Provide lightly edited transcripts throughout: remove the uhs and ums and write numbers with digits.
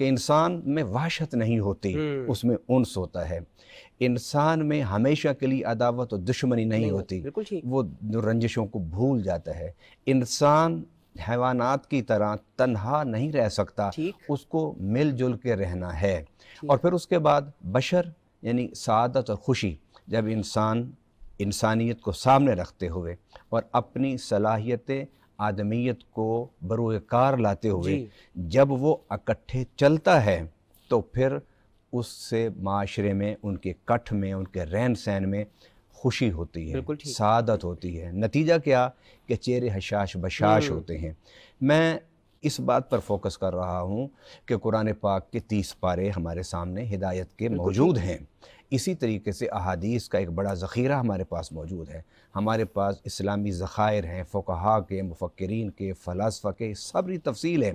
کہ انسان میں وحشت نہیں ہوتی، اس میں انس ہوتا ہے۔ انسان میں ہمیشہ کے لیے عداوت و دشمنی نہیں ہوتی، وہ رنجشوں کو بھول جاتا ہے۔ انسان حیوانات کی طرح تنہا نہیں رہ سکتا، اس کو مل جل کے رہنا ہے۔ اور پھر اس کے بعد بشر یعنی سعادت اور خوشی، جب انسان انسانیت کو سامنے رکھتے ہوئے اور اپنی صلاحیت آدمیت کو بروئے کار لاتے ہوئے جب وہ اکٹھے چلتا ہے تو پھر اس سے معاشرے میں، ان کے کٹھ میں، ان کے رہن سہن میں خوشی ہوتی ہے، سعادت ہوتی ہے۔ نتیجہ کیا کہ چہرے حشاش بشاش ہوتے ہیں۔ میں اس بات پر فوکس کر رہا ہوں کہ قرآن پاک کے 30 پارے ہمارے سامنے ہدایت کے موجود ہیں، اسی طریقے سے احادیث کا ایک بڑا ذخیرہ ہمارے پاس موجود ہے۔ ہمارے پاس اسلامی ذخائر ہیں، فقہاء کے، مفکرین کے، فلاسفہ کے، سبری تفصیل ہے۔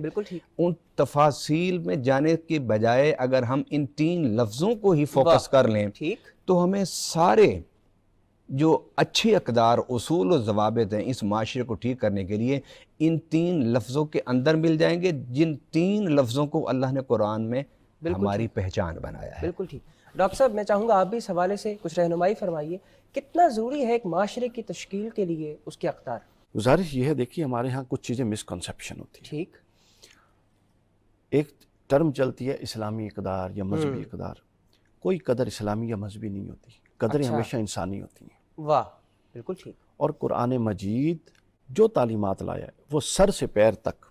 ان تفاصیل میں جانے کے بجائے اگر ہم ان 3 لفظوں کو ہی فوکس کر لیں تو ہمیں سارے جو اچھے اقدار، اصول و ضوابط ہیں اس معاشرے کو ٹھیک کرنے کے لیے ان 3 لفظوں کے اندر مل جائیں گے، جن 3 لفظوں کو اللہ نے قرآن میں ہماری پہچان بنایا ہے۔ بالکل ٹھیک۔ ڈاکٹر صاحب میں چاہوں گا آپ بھی اس حوالے سے کچھ رہنمائی فرمائیے، کتنا ضروری ہے ایک معاشرے کی تشکیل کے لیے اس کے اقدار؟ گزارش یہ ہے، دیکھیے ہمارے ہاں کچھ چیزیں مسکنسیپشن ہوتی ہیں۔ ٹھیک۔ ایک ٹرم چلتی ہے اسلامی اقدار یا مذہبی اقدار، کوئی قدر اسلامی یا مذہبی نہیں ہوتی، قدریں ہمیشہ انسانی ہوتی ہیں۔ واہ، بالکل ٹھیک۔ اور قرآن مجید جو تعلیمات لایا ہے وہ سر سے پیر تک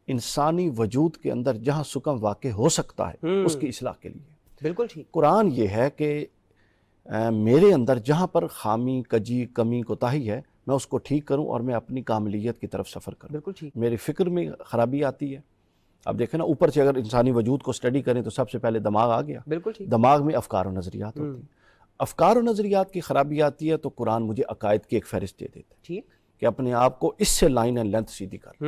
انسانی وجود کے اندر جہاں سکم واقع ہو سکتا ہے اس کی اصلاح کے لیے۔ بالکل ٹھیک۔ قرآن یہ ہے کہ میرے اندر جہاں پر خامی، کجی، کمی، کوتاہی ہے میں اس کو ٹھیک کروں اور میں اپنی کاملیت کی طرف سفر کروں۔ بالکل ٹھیک۔ میری فکر میں خرابی آتی ہے، اب دیکھیں نا اوپر سے اگر انسانی وجود کو اسٹڈی کریں تو سب سے پہلے دماغ آ گیا۔ بالکل ٹھیک۔ دماغ میں افکار و نظریات ہوتی ہیں، افکار و نظریات کی خرابی آتی ہے تو قرآن مجھے عقائد کی ایک فہرست دے دیتا ہے، ٹھیک، کہ اپنے آپ کو اس سے لائن اینڈ لینتھ سیدھی کر،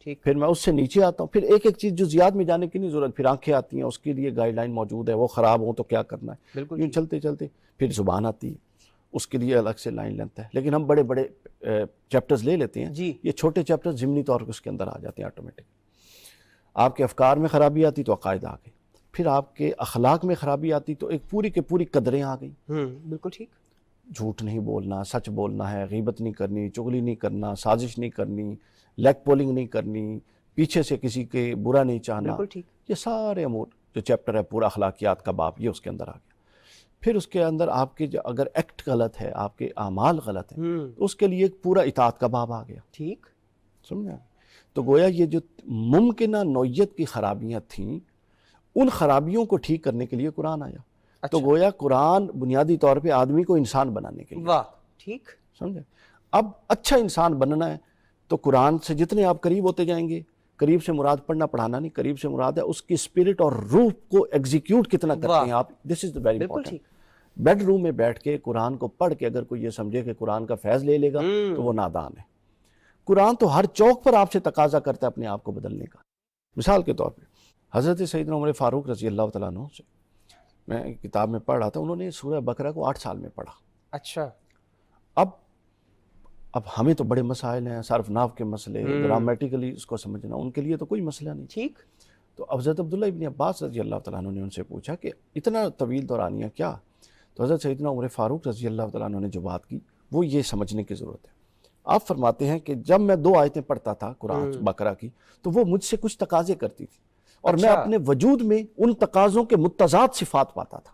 ٹھیک۔ پھر میں اس سے نیچے آتا ہوں، پھر ایک ایک چیز جزیات میں جانے کی نہیں ضرورت، پھر آنکھیں آتی ہیں، اس کے لیے گائیڈ لائن موجود ہے، وہ خراب ہوں تو کیا کرنا ہے، یوں چلتے چلتے پھر زبان آتی ہے، اس کے لیے الگ سے لائن لینتھ ہے۔ لیکن ہم بڑے بڑے چیپٹرز لے لیتے ہیں، یہ چھوٹے چیپٹر ضمنی طور پر اس کے اندر آ جاتے ہیں آٹومیٹک۔ آپ کے افکار میں خرابی آتی تو عقائد آ گئے، پھر آپ کے اخلاق میں خرابی آتی تو ایک پوری کے پوری قدریں آ گئیں۔ بالکل ٹھیک۔ جھوٹ نہیں بولنا، سچ بولنا ہے، غیبت نہیں کرنی، چغلی نہیں کرنا، سازش نہیں کرنی، لیگ پولنگ نہیں کرنی، پیچھے سے کسی کے برا نہیں چاہنا، یہ سارے امور جو چیپٹر ہے پورا اخلاقیات کا باب یہ اس کے اندر آ گیا۔ پھر اس کے اندر آپ کے اگر ایکٹ غلط ہے، آپ کے اعمال غلط ہیں تو اس کے لیے ایک پورا اطاعت کا باب آ گیا۔ ٹھیک، سمجھا؟ تو گویا یہ جو ممکنہ نوعیت کی خرابیاں تھیں ان خرابیوں کو ٹھیک کرنے کے لیے قرآن آیا۔ تو گویا قرآن بنیادی طور پہ آدمی کو انسان بنانے کے لیے۔ واہ، ٹھیک۔ سمجھے؟ اب اچھا انسان بننا ہے تو قرآن سے جتنے آپ قریب ہوتے جائیں گے، قریب سے مراد پڑھنا پڑھانا نہیں، قریب سے مراد ہے اس کی اسپرٹ اور روح کو ایگزیکیوٹ کتنا کرتے ہیں آپ۔ دس is very important. Bed room میں بیٹھ کے قرآن کو پڑھ کے اگر کوئی یہ سمجھے کہ قرآن کا فیض لے لے گا تو وہ نادان ہے۔ قرآن تو ہر چوک پر آپ سے تقاضا کرتا ہے اپنے آپ کو بدلنے کا۔ مثال کے طور پہ حضرت سیدنا عمر فاروق رضی اللہ تعالیٰ عنہ سے میں کتاب میں پڑھ رہا تھا، انہوں نے سورہ بقرہ کو 8 سال میں پڑھا۔ اچھا۔ اب ہمیں تو بڑے مسائل ہیں، صرف نحو کے مسئلے، گرامیٹیکلی اس کو سمجھنا، ان کے لیے تو کوئی مسئلہ نہیں۔ ٹھیک۔ تو حضرت عبداللہ ابن عباس رضی اللہ تعالیٰ عنہ نے ان سے پوچھا کہ اتنا طویل دورانیہ کیا؟ تو حضرت سیدنا عمر فاروق رضی اللہ تعالیٰ عنہ نے جو بات کی وہ یہ سمجھنے کی ضرورت ہے۔ آپ فرماتے ہیں کہ جب میں 2 آیتیں پڑھتا تھا قرآن بقرہ کی تو وہ مجھ سے کچھ تقاضے کرتی تھی اور میں اپنے وجود میں ان تقاضوں کے متضاد صفات پاتا تھا،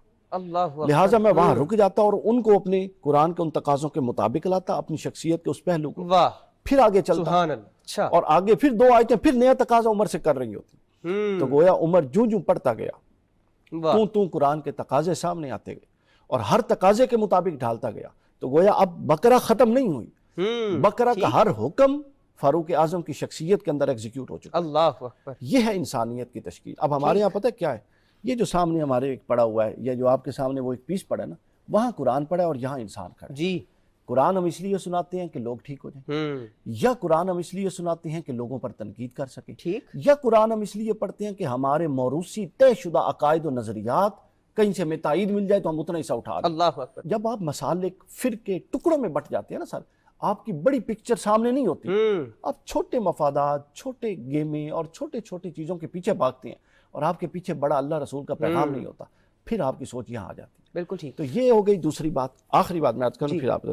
لہٰذا میں وہاں رک جاتا اور ان کو اپنے قرآن کے ان تقاضوں کے مطابق لاتا، اپنی شخصیت کے اس پہلو کو، پھر آگے چلتا اور آگے پھر 2 آیتیں پھر نیا تقاضا عمر سے کر رہی ہوتی۔ تو گویا عمر جوں پڑھتا گیا تو قرآن کے تقاضے سامنے آتے گئے اور ہر تقاضے کے مطابق ڈھالتا گیا۔ تو گویا اب بقرہ ختم نہیں ہوئی، بقرہ کا ہر حکم فاروق اعظم کی شخصیت کے اندر ایگزیکیوٹ ہو چکا۔ اللہ اکبر۔ یہ ہے انسانیت کی تشکیل۔ اب ہمارے یہاں پتہ کیا ہے، یہ جو سامنے ہمارے ایک پڑا ہوا ہے یا جو آپ کے سامنے وہ ایک پیس پڑا ہے نا، وہاں قرآن پڑا ہے اور یہاں انسان کھڑا ہے۔ قرآن ہم اس لیے سناتے ہیں کہ لوگ ٹھیک ہو جائیں، یا قرآن ہم اس لیے سناتے ہیں کہ لوگوں پر تنقید کر سکیں، یا قرآن ہم اس لیے پڑھتے ہیں کہ ہمارے موروثی طے شدہ عقائد و نظریات کہیں سے ہمیں تائید مل جائے تو ہم اتنا حصہ اٹھا لیں۔ اللہ اکبر۔ جب آپ مسالے فرقے ٹکڑوں میں بٹ جاتے ہیں نا سر، آپ کی بڑی پکچر سامنے نہیں ہوتی، آپ چھوٹے مفادات، چھوٹے گیمیں اور چھوٹے چھوٹے چیزوں کے پیچھے بھاگتے ہیں، اور آپ کے پیچھے بڑا اللہ رسول کا پیغام نہیں ہوتا، پھر آپ کی سوچ یہاں آ جاتی ہے۔ بالکل ٹھیک۔ تو یہ ہو گئی دوسری بات۔ آخری بات میں عرض کروں پھر آپ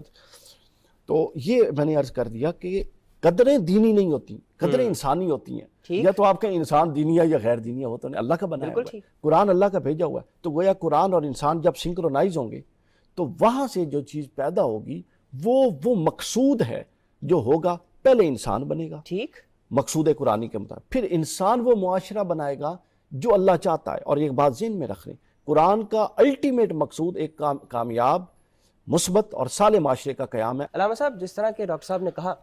تو یہ میں نے عرض کر دیا کہ قدریں دینی نہیں ہوتی، قدریں انسانی ہوتی ہیں۔ یا تو آپ کا انسان دینی ہے یا غیر دینی ہے، وہ تو اللہ کا بنایا ہوا ہے، قرآن اللہ کا بھیجا ہوا ہے۔ تو گویا قرآن اور انسان جب سنکرونائز ہوں گے تو وہاں سے جو چیز پیدا ہوگی وہ مقصود ہے جو ہوگا، پہلے انسان بنے گا ٹھیک، مقصود قرآنی کے مطابق، پھر انسان وہ معاشرہ بنائے گا جو اللہ چاہتا ہے۔ اور ایک بات ذہن میں رکھ لیں، قرآن کا الٹیمیٹ مقصود ایک کامیاب مثبت اور صالح معاشرے کا قیام ہے۔ علامہ صاحب، جس طرح کہ ڈاکٹر صاحب نے کہا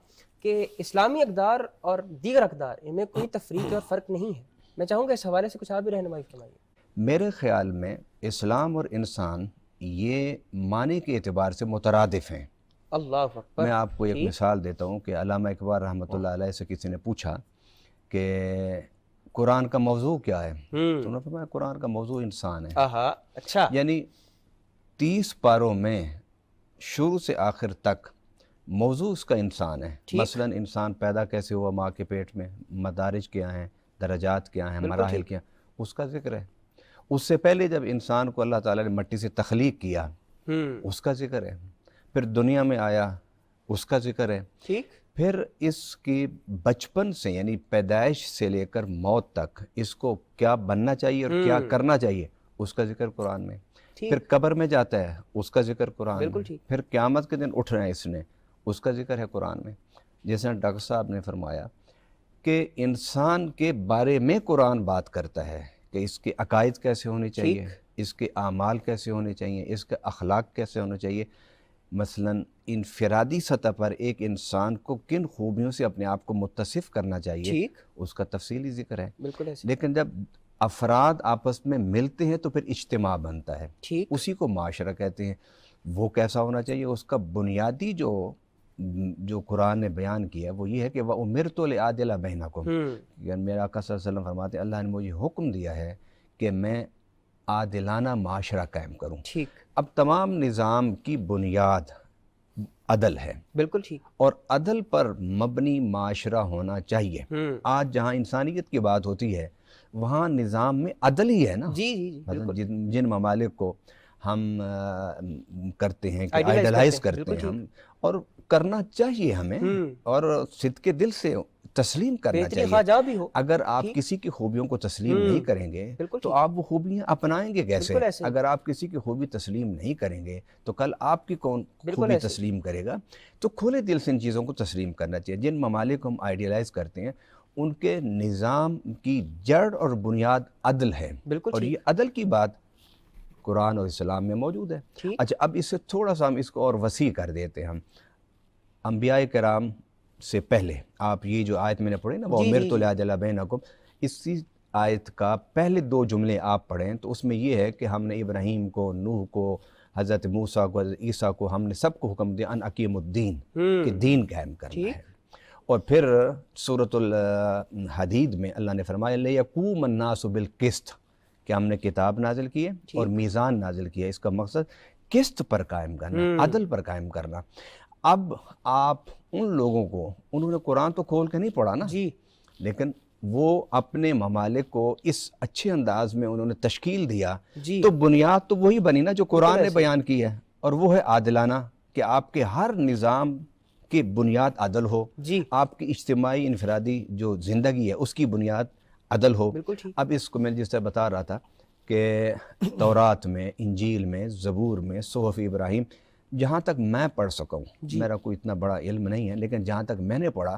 کہ اسلامی اقدار اور دیگر اقدار ان میں کوئی تفریق اور فرق نہیں ہے، میں چاہوں گا اس حوالے سے کچھ آپ بھی رہنمائی فرمائیے۔ میرے خیال میں اسلام اور انسان یہ معنی کے اعتبار سے مترادف ہیں۔ اللہ اکبر۔ میں آپ کو ایک مثال دیتا ہوں کہ علامہ اقبال رحمۃ اللہ علیہ سے کسی نے پوچھا کہ قرآن کا موضوع کیا ہے، تو انہوں نے فرمایا قرآن کا موضوع انسان ہے۔ اچھا، یعنی 30 پاروں میں شروع سے آخر تک موضوع اس کا انسان ہے۔ مثلا انسان پیدا کیسے ہوا ماں کے پیٹ میں، مدارج کیا ہیں، درجات کیا ہیں، مراحل کیا ہیں، اس کا ذکر ہے۔ اس سے پہلے جب انسان کو اللہ تعالیٰ نے مٹی سے تخلیق کیا، اس کا ذکر ہے۔ پھر دنیا میں آیا، اس کا ذکر ہے۔ ٹھیک، پھر اس کی بچپن سے یعنی پیدائش سے لے کر موت تک اس کو کیا بننا چاہیے اور کیا کرنا چاہیے، اس کا ذکر قرآن میں۔ پھر قبر میں جاتا ہے، اس کا ذکر قرآن میں۔ پھر قیامت کے دن اٹھنا ہے اس نے، اس کا ذکر ہے قرآن میں۔ جیسے ڈاکٹر صاحب نے فرمایا کہ انسان کے بارے میں قرآن بات کرتا ہے کہ اس کے عقائد کیسے ہونے چاہیے، اس کے اعمال کیسے ہونے چاہیے، اس کے اخلاق کیسے ہونے چاہیے۔ مثلا انفرادی سطح پر ایک انسان کو کن خوبیوں سے اپنے آپ کو متصف کرنا چاہیے، اس کا تفصیلی ذکر ہے۔ لیکن جب افراد آپس میں ملتے ہیں تو پھر اجتماع بنتا ہے، اسی کو معاشرہ کہتے ہیں۔ وہ کیسا ہونا چاہیے، اس کا بنیادی جو قرآن نے بیان کیا وہ یہ ہے کہ وَأُمِرْتُ لِأَعْدِلَ بَيْنَكُمْ، یعنی میرا آقا صلی اللہ علیہ وسلم فرماتے ہیں اللہ نے مجھے حکم دیا ہے کہ میں عادلانہ معاشرہ قائم کروں۔ اب تمام نظام کی بنیاد عدل ہے، بالکل ٹھیک، اور عدل پر مبنی معاشرہ ہونا چاہیے۔ آج جہاں انسانیت کی بات ہوتی ہے وہاں نظام میں عدل ہی ہے نا۔ جن ممالک کو ہم کرتے ہیں کہ آئیڈلائز کرتے ہیں ہم، اور کرنا چاہیے ہمیں، اور صدق دل سے تسلیم کرنا چاہیے۔ اگر آپ کسی کی خوبیوں کو تسلیم نہیں کریں گے تو آپ وہ خوبیاں اپنائیں گے کیسے؟ اگر آپ کسی کی خوبی تسلیم نہیں کریں گے تو کل آپ کی کون خوبی تسلیم کرے گا؟ تو کھلے دل سے ان چیزوں کو تسلیم کرنا چاہیے۔ جن ممالک کو ہم آئیڈیلائز کرتے ہیں ان کے نظام کی جڑ اور بنیاد عدل ہے، اور یہ عدل کی بات قرآن اور اسلام میں موجود ہے۔ اچھا، اب اس سے تھوڑا سا ہم اس کو اور وسیع کر دیتے ہیں۔ ہم انبیاء کرام سے پہلے آپ یہ جو آیت میں نے پڑھی نا وَأُمِرْتُ لِأَعْدِلَ بَيْنَكُمْ، اسی آیت کا پہلے 2 جملے آپ پڑھیں تو اس میں یہ ہے کہ ہم نے ابراہیم کو، نوح کو، حضرت موسیٰ کو، حضرت عیسیٰ کو، ہم نے سب کو حکم دیا ان اقیموا الدین، کہ دین قائم کرنا ہے۔ اور پھر سورۃ الحدید میں اللہ نے فرمایا لِيَقُومَ النَّاسُ بِالْقِسْطِ، کہ ہم نے کتاب نازل کی ہے اور میزان نازل کیا ہے۔ اس کا مقصد قسط پر قائم کرنا، عدل پر قائم کرنا۔ اب آپ ان لوگوں کو، انہوں نے قرآن تو کھول کے نہیں پڑھا نا، لیکن وہ اپنے ممالک کو اس اچھے انداز میں انہوں نے تشکیل دیا، تو بنیاد تو وہی بنی نا جو قرآن نے بیان کی ہے، اور وہ ہے عادلانہ، کہ آپ کے ہر نظام کی بنیاد عدل ہو، آپ کی اجتماعی انفرادی جو زندگی ہے اس کی بنیاد عدل ہو۔ اب اس کو میں جس طرح بتا رہا تھا کہ تورات میں، انجیل میں، زبور میں، صحف ابراہیم، جہاں تک میں پڑھ سکوں، میرا کوئی اتنا بڑا علم نہیں ہے، لیکن جہاں تک میں نے پڑھا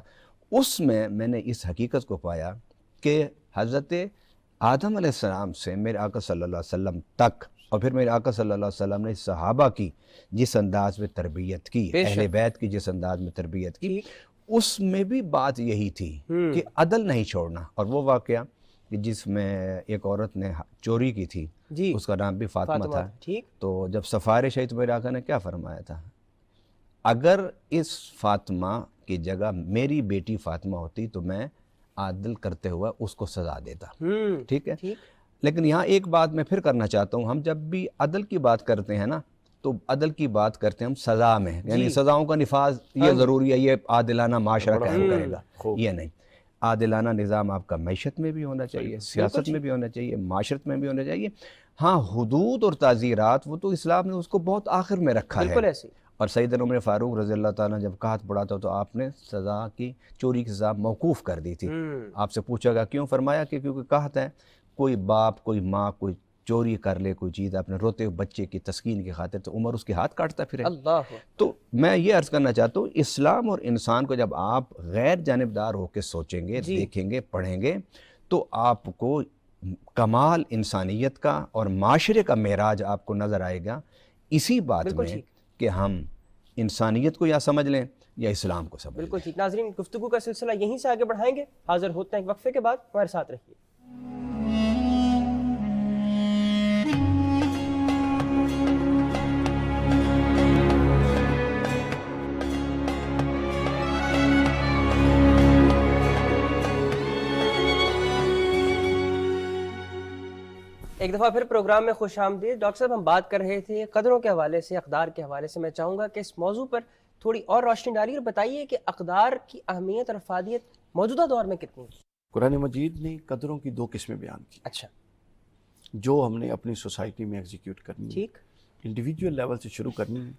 اس میں میں نے اس حقیقت کو پایا کہ حضرت آدم علیہ السلام سے میرے آقا صلی اللہ علیہ وسلم تک، اور پھر میرے آقا صلی اللہ علیہ وسلم نے صحابہ کی جس انداز میں تربیت کی، اہل بیت کی جس انداز میں تربیت کی، اس میں بھی بات یہی تھی کہ عدل نہیں چھوڑنا۔ اور وہ واقعہ کہ جس میں ایک عورت نے چوری کی تھی، اس کا نام بھی فاطمہ تھا، تو جب سفارش آئی تو میرے آقا نے کیا فرمایا تھا؟ اگر اس فاطمہ کی جگہ میری بیٹی فاطمہ ہوتی تو میں عدل کرتے ہوا اس کو سزا دیتا۔ ٹھیک ہے، لیکن یہاں ایک بات میں پھر کرنا چاہتا ہوں، ہم جب بھی عدل کی بات کرتے ہیں نا تو عدل کی بات کرتے ہیں ہم سزا میں، یعنی سزاؤں کا نفاذ یہ ضروری ہے، یہ عادلانہ معاشرہ قائم کرے گا، یہ نہیں۔ عادلانہ نظام آپ کا معیشت میں بھی ہونا چاہیے، سیاست میں بھی ہونا چاہیے، معاشرت میں بھی ہونا چاہیے۔ ہاں حدود اور تعزیرات وہ تو اسلام نے اس کو بہت آخر میں رکھا ہے، بالکل ایسے ہی۔ اور سیدنا عمر فاروق رضی اللہ تعالیٰ نے جب قحط پڑا تھا تو آپ نے سزا کی، چوری کی سزا موقوف کر دی تھی۔ آپ سے پوچھا گا کیوں؟ فرمایا کہ کیونکہ قحط ہے، کوئی باپ کوئی ماں کوئی چوری کر لے کوئی چیز اپنے روتے ہوئے بچے کی تسکین کی خاطر تو عمر اس کے ہاتھ کاٹتا پھرے۔ اللہ، تو میں یہ عرض کرنا چاہتا ہوں اسلام اور انسان کو جب آپ غیر جانبدار ہو کے سوچیں گے، دیکھیں گے، پڑھیں گے تو آپ کو کمال انسانیت کا اور معاشرے کا معراج آپ کو نظر آئے گا اسی بات میں کہ ہم انسانیت کو یا سمجھ لیں یا اسلام کو سمجھ لیں۔ بالکل ٹھیک۔ ناظرین گفتگو کا سلسلہ یہیں سے آگے بڑھائیں گے، حاضر ہوتے ہیں ایک وقفے کے بعد، ہمارے ساتھ رہیے۔ ایک دفعہ پھر پروگرام میں خوش آمدید۔ ڈاکٹر صاحب ہم بات کر رہے تھے قدروں کے حوالے سے، اقدار کے حوالے سے۔ میں چاہوں گا کہ اس موضوع پر تھوڑی اور روشنی ڈالیے اور بتائیے کہ اقدار کی اہمیت اور افادیت موجودہ دور میں کتنی ہے؟ قرآن مجید نے قدروں کی دو قسمیں بیان کی، اچھا، جو ہم نے اپنی سوسائٹی میں ایگزیکیوٹ کرنی ہے، ٹھیک، انڈیویجول لیول سے شروع کرنی ہے۔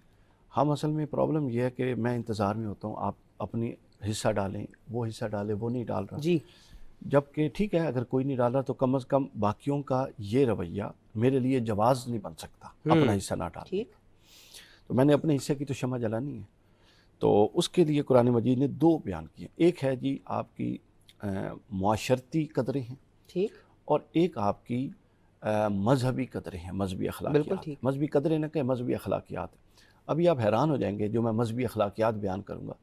ہم اصل میں پرابلم یہ ہے کہ میں انتظار میں ہوتا ہوں آپ اپنی حصہ ڈالیں، وہ حصہ ڈالیں، وہ نہیں ڈال رہا جی، جبکہ ٹھیک ہے اگر کوئی نہیں ڈال رہا تو کم از کم باقیوں کا یہ رویہ میرے لیے جواز نہیں بن سکتا، اپنا حصہ نہ ڈال۔ ٹھیک، تو میں نے اپنے حصے کی تو شمع جلانی ہے، تو اس کے لیے قرآن مجید نے دو بیان کیے، ایک ہے جی آپ کی معاشرتی قدریں ہیں، ٹھیک، اور ایک آپ کی مذہبی قدریں ہیں، مذہبی بالکل اخلاقیات۔ ٹھیک۔ مذہبی قدریں نہ کہ مذہبی اخلاقیات۔ ابھی آپ حیران ہو جائیں گے جو میں مذہبی اخلاقیات بیان کروں گا،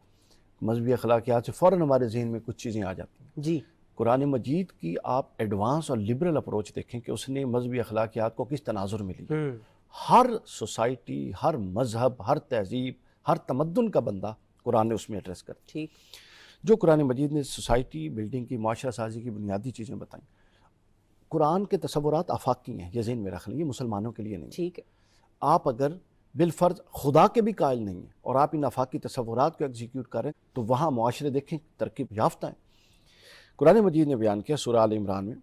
مذہبی اخلاقیات سے فوراً ہمارے ذہن میں کچھ چیزیں آ جاتی ہیں۔ جی، قرآن مجید کی آپ ایڈوانس اور لبرل اپروچ دیکھیں کہ اس نے مذہبی اخلاقیات کو کس تناظر میں لی۔ ہر سوسائٹی، ہر مذہب، ہر تہذیب، ہر تمدن کا بندہ قرآن نے اس میں ایڈریس کر دیا۔ ٹھیک، جو قرآن مجید نے سوسائٹی بلڈنگ کی، معاشرہ سازی کی بنیادی چیزیں بتائیں، قرآن کے تصورات آفاقی ہیں، یہ ذہن میں رکھ لیں، یہ مسلمانوں کے لیے نہیں۔ ٹھیک ہے، آپ اگر بالفرض خدا کے بھی قائل نہیں ہیں اور آپ ان آفاقی تصورات کو ایگزیکیوٹ کریں تو وہاں معاشرے دیکھیں ترقی یافتہ ہیں۔ قرآن مجید نے بیان کیا سورہ آل عمران میں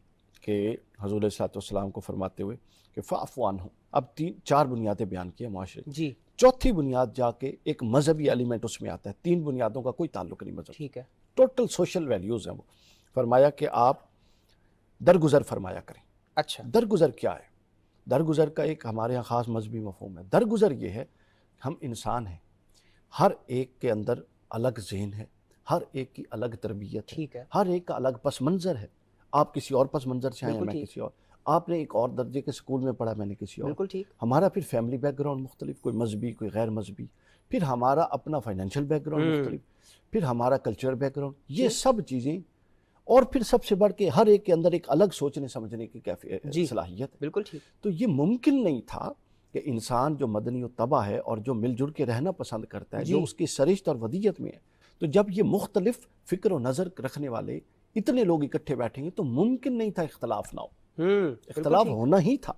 کہ حضور علیہ الصلوۃ والسلام کو فرماتے ہوئے کہ فاعف عنہم، اب چار بنیادیں بیان کی ہیں معاشرے کی۔ جی، چوتھی بنیاد جا کے ایک مذہبی ایلیمنٹ اس میں آتا ہے، تین بنیادوں کا کوئی تعلق نہیں مذہب، ٹھیک ہے، ٹوٹل سوشل ویلیوز ہیں وہ۔ فرمایا کہ آپ درگزر فرمایا کریں۔ اچھا، درگزر کیا ہے؟ درگزر کا ایک ہمارے یہاں خاص مذہبی مفہوم ہے۔ درگزر یہ ہے ہم انسان ہیں، ہر ایک کے اندر الگ ذہن ہے، ہر ایک کی الگ تربیت ہے، ٹھیک ہے، ہر ایک کا الگ پس منظر ہے۔ آپ کسی اور پس منظر سے آئے ہیں، بالکل میں ٹھیک۔ کسی اور، آپ نے ایک اور درجے کے سکول میں پڑھا، میں نے کسی اور، بالکل ٹھیک، ہمارا پھر فیملی بیک گراؤنڈ مختلف، کوئی مذہبی کوئی غیر مذہبی، پھر ہمارا اپنا فائنینشیل بیک گراؤنڈ مختلف، پھر ہمارا کلچرل بیک گراؤنڈ، یہ سب چیزیں، اور پھر سب سے بڑھ کے ہر ایک کے اندر ایک الگ سوچنے سمجھنے کی صلاحیت ہے۔ بالکل ٹھیک، تو یہ ممکن نہیں تھا کہ انسان جو مدنی و طبع ہے اور جو مل جل کے رہنا پسند کرتا ہے، جو اس کی سرشت اور ودیت میں ہے، تو جب یہ مختلف فکر و نظر رکھنے والے اتنے لوگ اکٹھے بیٹھیں گے تو ممکن نہیں تھا اختلاف نہ ہو۔ اختلاف ہونا ہی تھا،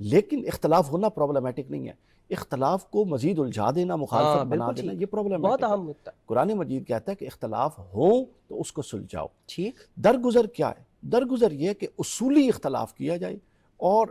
لیکن اختلاف ہونا پرابلمیٹک نہیں ہے، اختلاف کو مزید الجھا دینا، مخالفت بنا دینا، یہ پرابلمیٹک بہت ہے۔ اہم نکتہ۔ قرآن مجید کہتا ہے کہ اختلاف ہو تو اس کو سلجھاؤ۔ ٹھیک، درگزر کیا ہے؟ درگزر یہ ہے کہ اصولی اختلاف کیا جائے، اور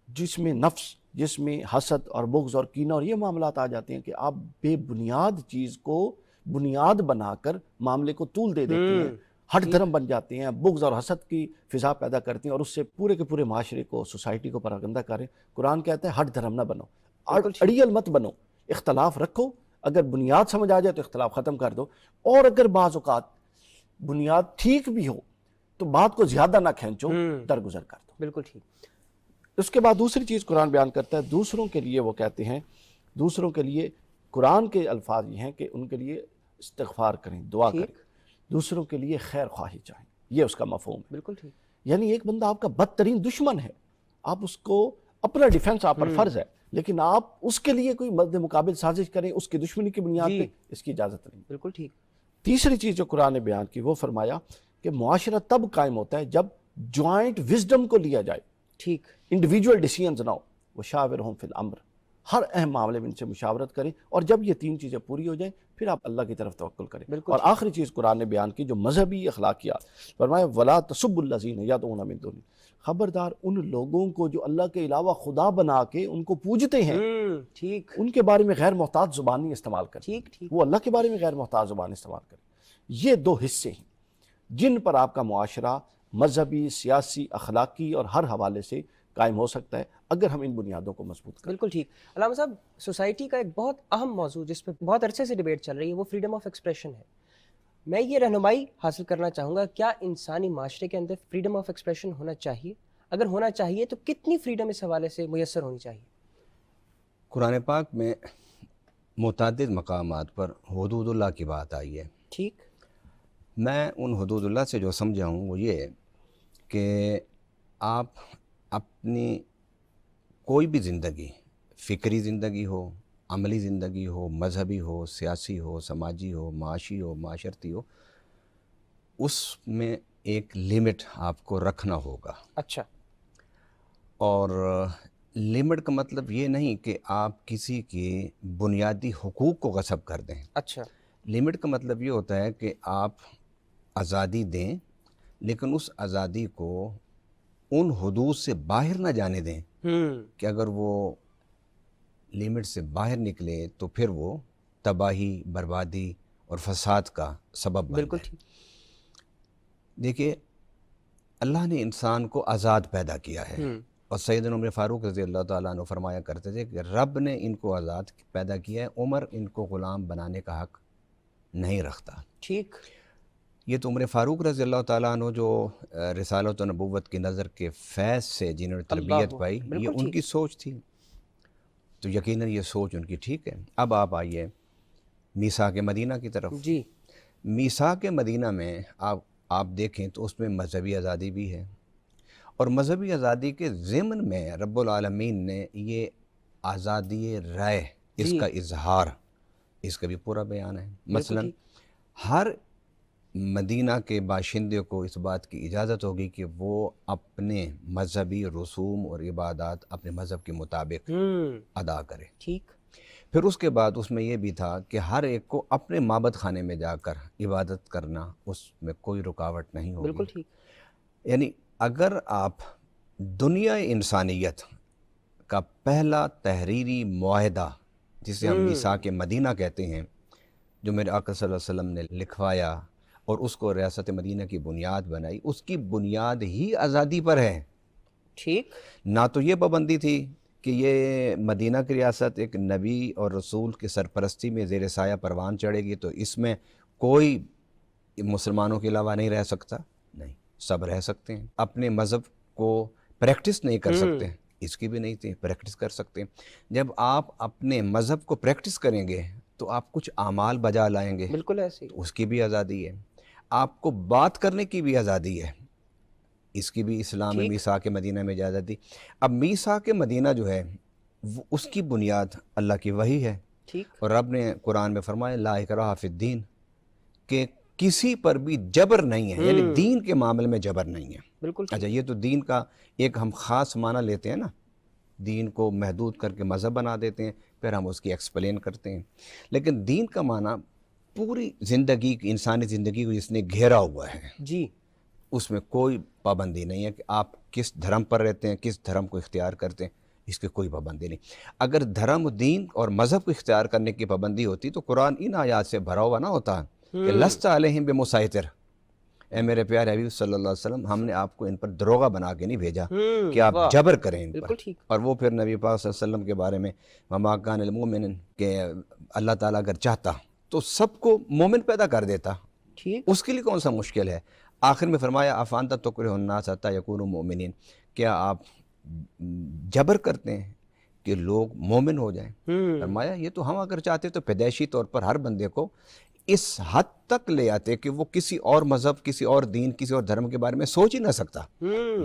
جس میں نفس، جس میں حسد اور بغض اور کینہ اور یہ معاملات آ جاتے ہیں کہ آپ بے بنیاد چیز کو بنیاد بنا کر معاملے کو طول دے دیتے ہیں، ہٹ دھرم بن جاتے ہیں، بغض اور حسد کی فضا پیدا کرتے ہیں اور اس سے پورے کے پورے معاشرے کو، سوسائٹی کو پراگندہ کریں۔ قرآن کہتا ہے ہٹ دھرم نہ بنو، اڑیل مت بنو، اختلاف رکھو، اگر بنیاد سمجھ آ جائے تو اختلاف ختم کر دو، اور اگر بعض اوقات بنیاد ٹھیک بھی ہو تو بات کو زیادہ نہ کھینچو، درگزر کر دو۔ بالکل ٹھیک۔ اس کے بعد دوسری چیز قرآن بیان کرتا ہے، دوسروں کے لیے وہ کہتے ہیں، دوسروں کے لیے قرآن کے الفاظ یہ ہیں کہ ان کے لیے استغفار کریں، دعا کریں، دوسروں کے لیے خیر خواہی چاہیں، یہ اس کا مفہوم ہے۔ بالکل ٹھیک، یعنی ایک بندہ آپ کا بدترین دشمن ہے، آپ اس کو، اپنا ڈیفنس آپ پر فرض ہے، لیکن آپ اس کے لیے کوئی مد مقابل سازش کریں اس کی دشمنی کی بنیاد پہ، اس کی اجازت نہیں۔ بالکل ٹھیک۔ تیسری چیز جو قرآن نے بیان کی وہ فرمایا کہ معاشرہ تب قائم ہوتا ہے جب جوائنٹ وزڈم کو لیا جائے، ٹھیک، انڈیویجول ڈیسیژنز نہ ہو، وشاورہم فی الامر، ہر اہم معاملے میں ان سے مشاورت کریں، اور جب یہ 3 چیزیں پوری ہو جائیں پھر آپ اللہ کی طرف توکل کریں۔ اور آخری چیز قرآن نے بیان کی جو مذہبی اخلاقیات، فرمایا وَلَا تَسُبُّوا الَّذِينَ يَدْعُونَ مِن دُونِ، خبردار ان لوگوں کو جو اللہ کے علاوہ خدا بنا کے ان کو پوجتے ہیں، ٹھیک، ان کے بارے میں غیر محتاط زبان نہیں استعمال کریں۔ ٹھیک ٹھیک، وہ اللہ کے بارے میں غیر محتاط زبان استعمال کریں۔ یہ 2 حصے ہیں جن پر آپ کا معاشرہ مذہبی، سیاسی، اخلاقی اور ہر حوالے سے قائم ہو سکتا ہے اگر ہم ان بنیادوں کو مضبوط کریں۔ بالکل ٹھیک۔ علامہ صاحب، سوسائٹی کا ایک بہت اہم موضوع جس پہ بہت عرصے سے ڈیبیٹ چل رہی ہے وہ فریڈم آف ایکسپریشن ہے۔ میں یہ رہنمائی حاصل کرنا چاہوں گا، کیا انسانی معاشرے کے اندر فریڈم آف ایکسپریشن ہونا چاہیے؟ اگر ہونا چاہیے تو کتنی فریڈم اس حوالے سے میسر ہونی چاہیے؟ قرآن پاک میں متعدد مقامات پر حدود اللہ کی بات آئی ہے۔ ٹھیک، میں ان حدود اللہ سے جو سمجھا ہوں وہ یہ کہ آپ اپنی کوئی بھی زندگی، فکری زندگی ہو، عملی زندگی ہو، مذہبی ہو، سیاسی ہو، سماجی ہو، معاشی ہو، معاشرتی ہو، اس میں ایک لمٹ آپ کو رکھنا ہوگا۔ اچھا، اور لمٹ کا مطلب یہ نہیں کہ آپ کسی کے بنیادی حقوق کو غصب کر دیں۔ اچھا، لمٹ کا مطلب یہ ہوتا ہے کہ آپ آزادی دیں لیکن اس آزادی کو ان حدود سے باہر نہ جانے دیں کہ اگر وہ لمٹ سے باہر نکلے تو پھر وہ تباہی، بربادی اور فساد کا سبب بن بالکل جائے۔ ٹھیک، دیکھیے، اللہ نے انسان کو آزاد پیدا کیا ہے، اور سیدنا عمر فاروق رضی اللہ تعالیٰ عنہ فرمایا کرتے تھے کہ رب نے ان کو آزاد پیدا کیا ہے، عمر ان کو غلام بنانے کا حق نہیں رکھتا۔ ٹھیک، یہ تو عمر فاروق رضی اللہ تعالیٰ عنہ جو رسالت و نبوت کی نظر کے فیض سے جنہوں نے تربیت پائی، یہ ان کی سوچ تھی، تو یقیناً یہ سوچ ان کی ٹھیک ہے۔ اب آپ آئیے میثاق مدینہ کی طرف۔ جی، میثاق مدینہ میں آپ دیکھیں تو اس میں مذہبی آزادی بھی ہے، اور مذہبی آزادی کے ضمن میں رب العالمین نے یہ آزادی رائے، اس کا اظہار، اس کا بھی پورا بیان ہے۔ مثلا ہر مدینہ کے باشندے کو اس بات کی اجازت ہوگی کہ وہ اپنے مذہبی رسوم اور عبادات اپنے مذہب کے مطابق ادا کرے۔ ٹھیک، پھر اس کے بعد اس میں یہ بھی تھا کہ ہر ایک کو اپنے معبد خانے میں جا کر عبادت کرنا، اس میں کوئی رکاوٹ نہیں ہوگی۔ بالکل ٹھیک، یعنی اگر آپ دنیا انسانیت کا پہلا تحریری معاہدہ جسے ہم میثاق مدینہ کہتے ہیں، جو میرے آقا صلی اللہ علیہ وسلم نے لکھوایا اور اس کو ریاست مدینہ کی بنیاد بنائی، اس کی بنیاد ہی آزادی پر ہے۔ ٹھیک، نہ تو یہ پابندی تھی کہ یہ مدینہ کی ریاست ایک نبی اور رسول کے سرپرستی میں زیر سایہ پروان چڑھے گی تو اس میں کوئی مسلمانوں کے علاوہ نہیں رہ سکتا، نہیں، سب رہ سکتے ہیں۔ اپنے مذہب کو پریکٹس نہیں کر سکتے، اس کی بھی نہیں تھی، پریکٹس کر سکتے ہیں۔ جب آپ اپنے مذہب کو پریکٹس کریں گے تو آپ کچھ اعمال بجا لائیں گے، بالکل ایسے ہی، تو اس کی بھی آزادی ہے۔ آپ کو بات کرنے کی بھی آزادی ہے، اس کی بھی اسلام میں میثاق مدینہ میں اجازت دی۔ اب میثاق مدینہ جو ہے اس کی بنیاد اللہ کی وحی ہے، ٹھیک، اور رب نے قرآن میں فرمایا لا اکراہ فی الدین، کہ کسی پر بھی جبر نہیں ہے، یعنی دین کے معاملے میں جبر نہیں ہے۔ بالکل ٹھیک، اچھا، یہ تو دین کا ایک ہم خاص معنی لیتے ہیں نا، دین کو محدود کر کے مذہب بنا دیتے ہیں، پھر ہم اس کی ایکسپلین کرتے ہیں، لیکن دین کا معنی پوری زندگی، انسانی زندگی کو جس نے گھیرا ہوا ہے، جی، اس میں کوئی پابندی نہیں ہے کہ آپ کس دھرم پر رہتے ہیں، کس دھرم کو اختیار کرتے ہیں، اس کی کوئی پابندی نہیں۔ اگر دھرم، دین اور مذہب کو اختیار کرنے کی پابندی ہوتی تو قرآن ان آیات سے بھرا ہوا نہ ہوتا کہ لست علیہم بمسیطر، اے میرے پیارے حبیب صلی اللہ علیہ وسلم، ہم نے آپ کو ان پر دروغہ بنا کے نہیں بھیجا کہ آپ جبر کریں ان پر۔ بالکل ٹھیک، اور وہ پھر نبی پاک صلی اللہ علیہ وسلم کے بارے میں وما کان المؤمن، کہ اللہ تعالیٰ اگر چاہتا تو سب کو مومن پیدا کر دیتا، ٹھیک، اس کے لیے کون سا مشکل ہے۔ آخر میں فرمایا افانت تکرہ الناس حتی یکونوا مؤمنین، کیا آپ جبر کرتے ہیں کہ لوگ مومن ہو جائیں؟ فرمایا یہ تو ہم اگر چاہتے تو پیدائشی طور پر ہر بندے کو اس حد تک لے آتے کہ وہ کسی اور مذہب، کسی اور دین، کسی اور دھرم کے بارے میں سوچ ہی نہ سکتا،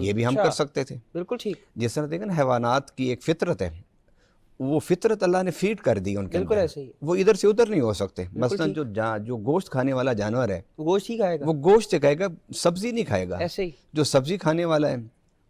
یہ بھی ہم کر سکتے تھے۔ بالکل ٹھیک، جس طرح دیکھیں نا، حیوانات کی ایک فطرت ہے، وہ فطرت اللہ نے فیڈ کر دی ان کے بالکل اندر، ایسے ہی، وہ ادھر سے ادھر نہیں ہو سکتے۔ مثلا جو گوشت کھانے والا جانور ہے گوشت ہی کھائے گا، وہ گوشت کھائے گا، سبزی نہیں کھائے گا۔ ایسے ہی، جو سبزی کھانے والا ہے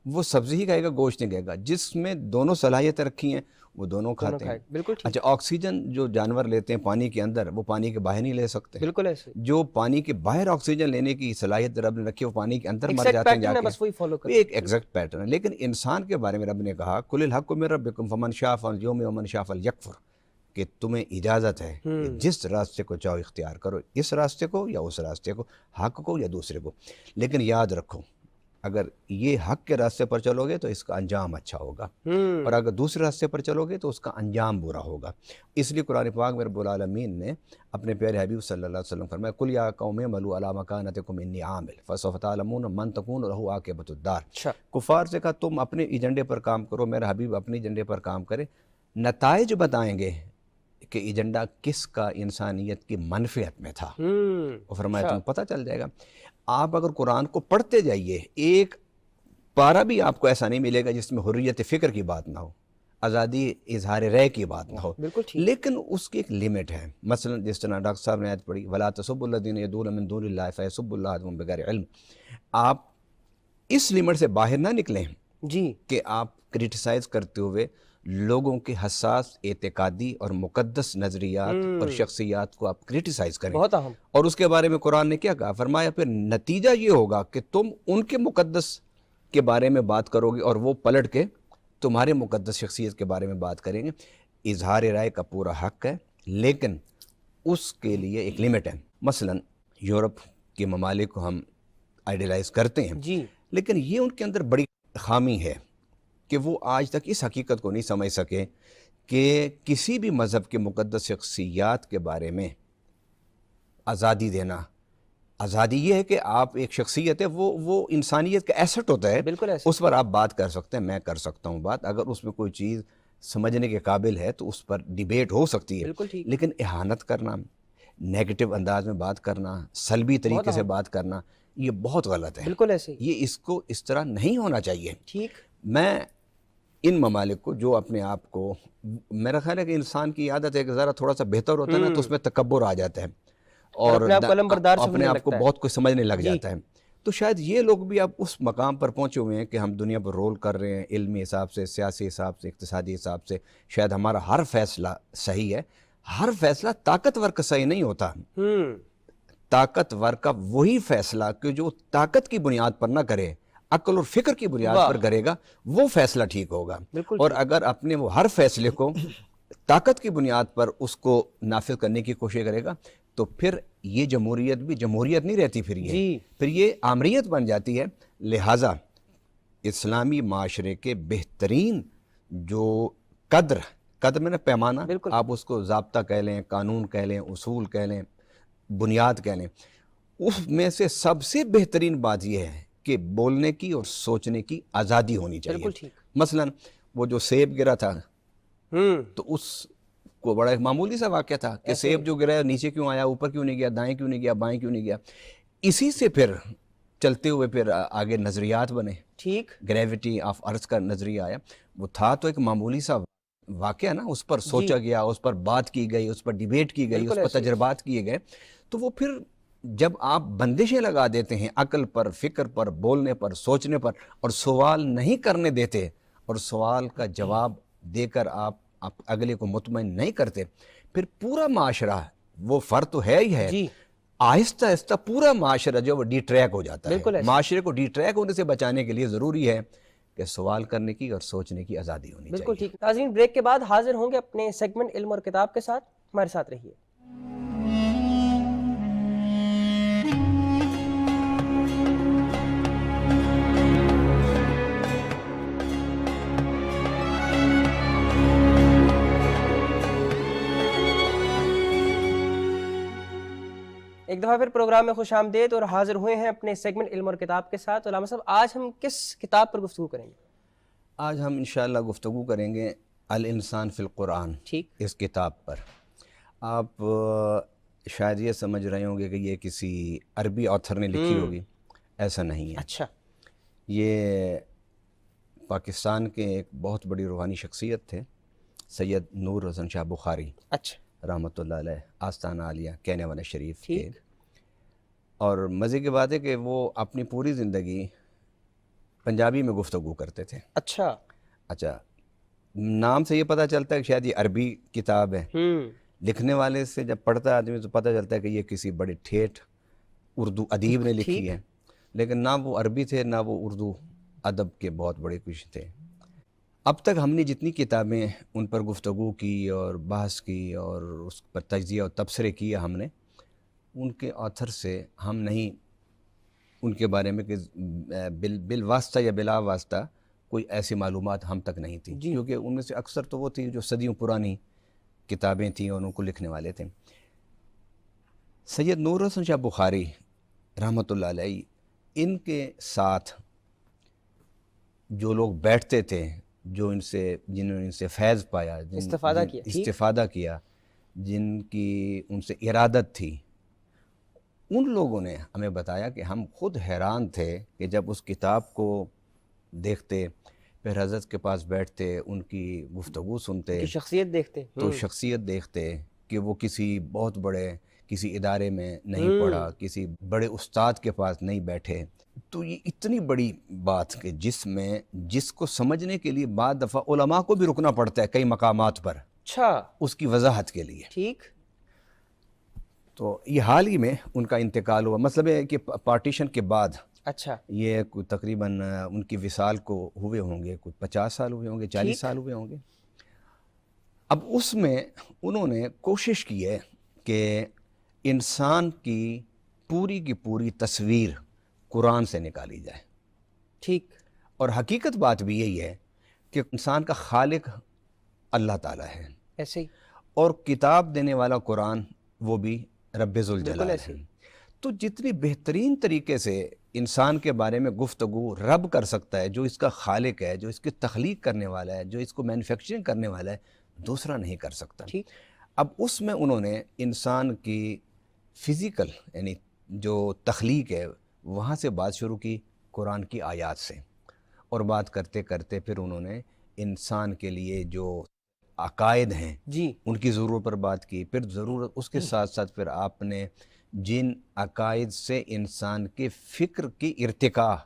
وہ سبزی ہی کھائے گا، گوشت نہیں کھائے گا۔ جس میں دونوں صلاحیتیں رکھی ہیں وہ دونوں کھاتے ہیں. بالکل ٹھیک. اچھا آکسیجن جو جانور لیتے ہیں پانی کے اندر وہ پانی کے باہر نہیں لے سکتے. بالکل ایسے. جو پانی کے باہر آکسیجن لینے کی صلاحیت رب نے رکھی ہے وہ پانی کے اندر مر ایگزیکٹ جاتے ہیں جا پیٹرن ہے، کے. بس وہی فالو کرتے ایک ایگزیکٹ پیٹرن ہے. لیکن انسان کے بارے میں رب نے کہا قل الحق من ربکم فمن شاء فلیؤمن ومن شاء فلیکفر، کہ تمہیں اجازت ہے کہ جس راستے کو چاہو اختیار کرو، اس راستے کو یا اس راستے کو، حق کو یا دوسرے کو. لیکن یاد رکھو اگر یہ حق کے راستے پر چلو گے تو اس کا انجام اچھا ہوگا، اور اگر دوسرے راستے پر چلو گے تو اس کا انجام برا ہوگا. اس لیے قرآن پاک میں رب العالمین نے اپنے پیارے حبیب صلی اللہ علیہ وسلم فرمایا قل یا قوم اعملوا علی مکانتکم انی عامل فسوف تعلمون من تکون لہ عاقبۃ الدار. کفار سے کہا تم اپنے ایجنڈے پر کام کرو، میرا حبیب اپنے ایجنڈے پر کام کرے، نتائج بتائیں گے کہ ایجنڈا کس کا انسانیت کی منفعت میں تھا. اور فرمایا تمہیں پتہ چل جائے گا. آپ اگر قرآن کو پڑھتے جائیے ایک پارہ بھی آپ کو ایسا نہیں ملے گا جس میں حریت فکر کی بات نہ ہو، آزادی اظہار رائے کی بات نہ ہو. لیکن اس کی ایک لمٹ ہے. مثلا جس طرح ڈاکٹر صاحب نے آیت پڑھی وَلَا تَسُبُّوا الَّذِينَ يَدْعُونَ مِن دُونِ اللَّهِ فَيَسُبُّوا اللَّهَ عَدْوًا بِغَيْرِ علم. آپ اس لمٹ سے باہر نہ نکلیں جی کہ آپ کرٹیسائز کرتے ہوئے لوگوں کے حساس اعتقادی اور مقدس نظریات اور شخصیات کو آپ کرٹیسائز کریں. بہت اہم. اور اس کے بارے میں قرآن نے کیا کہا؟ فرمایا پھر نتیجہ یہ ہوگا کہ تم ان کے مقدس کے بارے میں بات کرو گے اور وہ پلٹ کے تمہارے مقدس شخصیت کے بارے میں بات کریں گے. اظہار رائے کا پورا حق ہے لیکن اس کے لیے ایک لمٹ ہے. مثلا یورپ کے ممالک کو ہم آئیڈیلائز کرتے ہیں جی، لیکن یہ ان کے اندر بڑی خامی ہے کہ وہ آج تک اس حقیقت کو نہیں سمجھ سکے کہ کسی بھی مذہب کے مقدس شخصیات کے بارے میں آزادی دینا. آزادی یہ ہے کہ آپ ایک شخصیت ہے، وہ انسانیت کا ایسٹ ہوتا ہے. بالکل ایسے. اس پر آپ بات کر سکتے ہیں، میں کر سکتا ہوں بات. اگر اس میں کوئی چیز سمجھنے کے قابل ہے تو اس پر ڈیبیٹ ہو سکتی ہے. بالکل ٹھیک. لیکن اہانت کرنا، نیگیٹو انداز میں بات کرنا، سلبی طریقے سے بات کرنا، یہ بہت غلط ہے. بالکل ایسے. یہ اس کو اس طرح نہیں ہونا چاہیے. ٹھیک. میں ان ممالک کو جو اپنے آپ کو، میرا خیال ہے کہ انسان کی عادت ہے کہ ذرا تھوڑا سا بہتر ہوتا ہے نا تو اس میں تکبر آ جاتا ہے اور اپنے آپ کو بہت کچھ سمجھنے لگ جاتا ہے. تو شاید یہ لوگ بھی اب اس مقام پر پہنچے ہوئے ہیں کہ ہم دنیا پر رول کر رہے ہیں علمی حساب سے، سیاسی حساب سے، اقتصادی حساب سے. شاید ہمارا ہر فیصلہ صحیح ہے. ہر فیصلہ طاقتور کا صحیح نہیں ہوتا. طاقتور کا وہی فیصلہ کہ جو طاقت کی بنیاد پر نہ کرے، عقل اور فکر کی بنیاد پر کرے گا، وہ فیصلہ ٹھیک ہوگا. اور اگر اپنے وہ ہر فیصلے کو طاقت کی بنیاد پر اس کو نافذ کرنے کی کوشش کرے گا تو پھر یہ جمہوریت بھی جمہوریت نہیں رہتی، پھر یہ آمریت بن جاتی ہے. لہٰذا اسلامی معاشرے کے بہترین جو قدر میں نے پیمانہ، آپ اس کو ضابطہ کہہ لیں، قانون کہہ لیں، اصول کہہ لیں، بنیاد کہہ لیں، اس میں سے سب سے بہترین بات یہ ہے کہ بولنے کی اور سوچنے کی آزادی ہونی چاہیے. مثلا وہ جو سیب گرا تھا تو اس کو بڑا ایک معمولی سا واقعہ تھا کہ سیب جو گرا نیچے کیوں آیا، اوپر کیوں نہیں گیا، دائیں کیوں نہیں گیا، بائیں کیوں نہیں گیا. اسی سے پھر چلتے ہوئے پھر آگے نظریات بنے. ٹھیک. گریویٹی آف ارتھ کا نظریہ آیا. وہ تھا تو ایک معمولی سا واقعہ نا، اس پر سوچا گیا، اس پر بات کی گئی، اس پر ڈیبیٹ کی گئی، اس پر تجربات کیے گئے. تو وہ پھر جب آپ بندشیں لگا دیتے ہیں عقل پر، فکر پر، بولنے پر، سوچنے پر، اور سوال نہیں کرنے دیتے اور سوال کا جواب دے کر آپ اگلے کو مطمئن نہیں کرتے، پھر پورا معاشرہ، وہ فرد تو ہے ہی ہے، آہستہ آہستہ پورا معاشرہ جو وہ ڈی ٹریک ہو جاتا ہے. معاشرے کو ڈی ٹریک ہونے سے بچانے کے لیے ضروری ہے کہ سوال کرنے کی اور سوچنے کی آزادی ہونی چاہیے. بالکل ٹھیک. ناظرین بریک کے بعد حاضر ہوں گے اپنے سیگمنٹ علم اور کتاب کے ساتھ. ہمارے ساتھ رہیے. ایک دفعہ پھر پروگرام میں خوش آمدید اور حاضر ہوئے ہیں اپنے سیگمنٹ علم اور کتاب کے ساتھ. علامہ صاحب آج ہم کس کتاب پر گفتگو کریں گے؟ آج ہم انشاءاللہ گفتگو کریں گے الانسان فی القرآن. ٹھیک. اس کتاب پر آپ شاید یہ سمجھ رہے ہوں گے کہ یہ کسی عربی آتھر نے لکھی ہوگی. ایسا نہیں ہے. اچھا. یہ پاکستان کے ایک بہت بڑی روحانی شخصیت تھے سید نور حسن شاہ بخاری. اچھا. رحمۃ اللہ علیہ، آستانہ عالیہ کینیوان شریف کے. اور مزے کی بات ہے کہ وہ اپنی پوری زندگی پنجابی میں گفتگو کرتے تھے. اچھا. نام سے یہ پتہ چلتا ہے کہ شاید یہ عربی کتاب ہے، لکھنے والے سے جب پڑھتا ہے آدمی تو پتہ چلتا ہے کہ یہ کسی بڑے ٹھیٹھ اردو ادیب نے لکھی ہے، لیکن نہ وہ عربی تھے نہ وہ اردو ادب کے بہت بڑے کچھ تھے۔ اب تک ہم نے جتنی کتابیں ان پر گفتگو کی اور بحث کی اور اس پر تجزیہ اور تبصرے کیا ہم نے، ان کے آتھر سے ہم نہیں ان کے بارے میں کہ بالواسطہ یا بلا واسطہ کوئی ایسی معلومات ہم تک نہیں تھیں، کیونکہ ان میں سے اکثر تو وہ تھی جو صدیوں پرانی کتابیں تھیں اور ان کو لکھنے والے تھے۔ سید نور حسن شاہ بخاری رحمۃ اللہ علیہ، ان کے ساتھ جو لوگ بیٹھتے تھے، جو جنہوں نے ان سے فیض پایا، استفادہ کیا، جن کی ان سے ارادت تھی، ان لوگوں نے ہمیں بتایا کہ ہم خود حیران تھے کہ جب اس کتاب کو دیکھتے، پھر حضرت کے پاس بیٹھتے، ان کی گفتگو سنتے، شخصیت دیکھتے تو شخصیت دیکھتے کہ وہ کسی بہت بڑے کسی ادارے میں نہیں پڑھا، کسی بڑے استاد کے پاس نہیں بیٹھے، تو یہ اتنی بڑی بات کہ جس کو سمجھنے کے لیے بعض دفعہ علماء کو بھی رکنا پڑتا ہے کئی مقامات پر، اچھا، اس کی وضاحت کے لیے۔ ٹھیک، تو یہ حال ہی میں ان کا انتقال ہوا، مطلب ہے کہ پارٹیشن کے بعد، اچھا، یہ تقریباً ان کی وصال کو ہوئے ہوں گے کچھ 50 سال ہوئے ہوں گے، 40 سال ہوئے ہوں گے۔ اب اس میں انہوں نے کوشش کی ہے کہ انسان کی پوری تصویر قرآن سے نکالی جائے، ٹھیک، اور حقیقت بات بھی یہی ہے کہ انسان کا خالق اللہ تعالیٰ ہے، ایسے ہی، اور کتاب دینے والا قرآن وہ بھی رب ذوالجلال ہے۔ تو جتنی بہترین طریقے سے انسان کے بارے میں گفتگو رب کر سکتا ہے، جو اس کا خالق ہے، جو اس کی تخلیق کرنے والا ہے، جو اس کو مینوفیکچرنگ کرنے والا ہے، دوسرا نہیں کر سکتا۔ اب اس میں انہوں نے انسان کی فزیکل یعنی جو تخلیق ہے وہاں سے بات شروع کی، قرآن کی آیات سے، اور بات کرتے کرتے پھر انہوں نے انسان کے لیے جو عقائد ہیں ان کی ضرورت پر بات کی، پھر ضرورت اس کے ساتھ ساتھ پھر آپ نے جن عقائد سے انسان کے فکر کی ارتقاء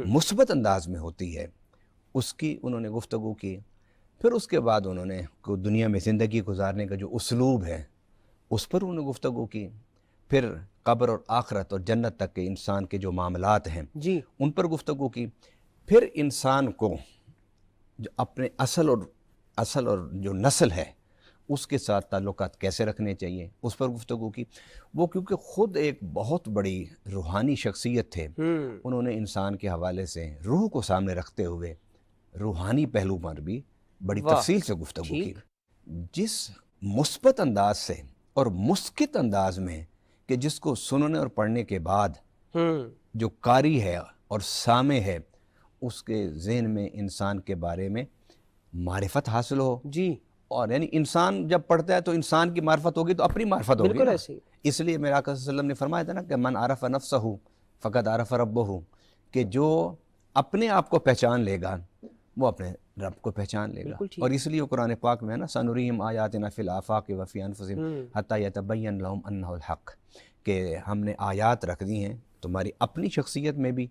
مثبت انداز میں ہوتی ہے اس کی انہوں نے گفتگو کی، پھر اس کے بعد انہوں نے دنیا میں زندگی گزارنے کا جو اسلوب ہے اس پر انہوں نے گفتگو کی، پھر قبر اور آخرت اور جنت تک کے انسان کے جو معاملات ہیں ان پر گفتگو کی، پھر انسان کو جو اپنے اصل اور جو نسل ہے اس کے ساتھ تعلقات کیسے رکھنے چاہیے اس پر گفتگو کی۔ وہ کیونکہ خود ایک بہت بڑی روحانی شخصیت تھے، انہوں نے انسان کے حوالے سے روح کو سامنے رکھتے ہوئے روحانی پہلو پر بھی بڑی تفصیل سے گفتگو کی، جس مثبت انداز سے اور مسکت انداز میں کہ جس کو سننے اور پڑھنے کے بعد جو قاری ہے اور سامع ہے اس کے ذہن میں انسان کے بارے میں معرفت حاصل ہو، اور یعنی انسان جب پڑھتا ہے تو انسان کی معرفت ہوگی تو اپنی معرفت ہوگی، بالکل ایسے ہی۔ اس لیے میرے آقا صلی اللہ علیہ وسلم نے فرمایا تھا نا کہ من عرف نفسہ فقد عرف ربہ، کہ جو اپنے آپ کو پہچان لے گا وہ اپنے رب کو پہچان لے گا، اور اس لیے قرآن پاک میں ہے نا سنریم آیاتنا فی الآفاق وفی انفسہم حتی یتبین لہم انہ الحق، کہ ہم نے آیات رکھ دی ہیں تمہاری اپنی شخصیت میں بھی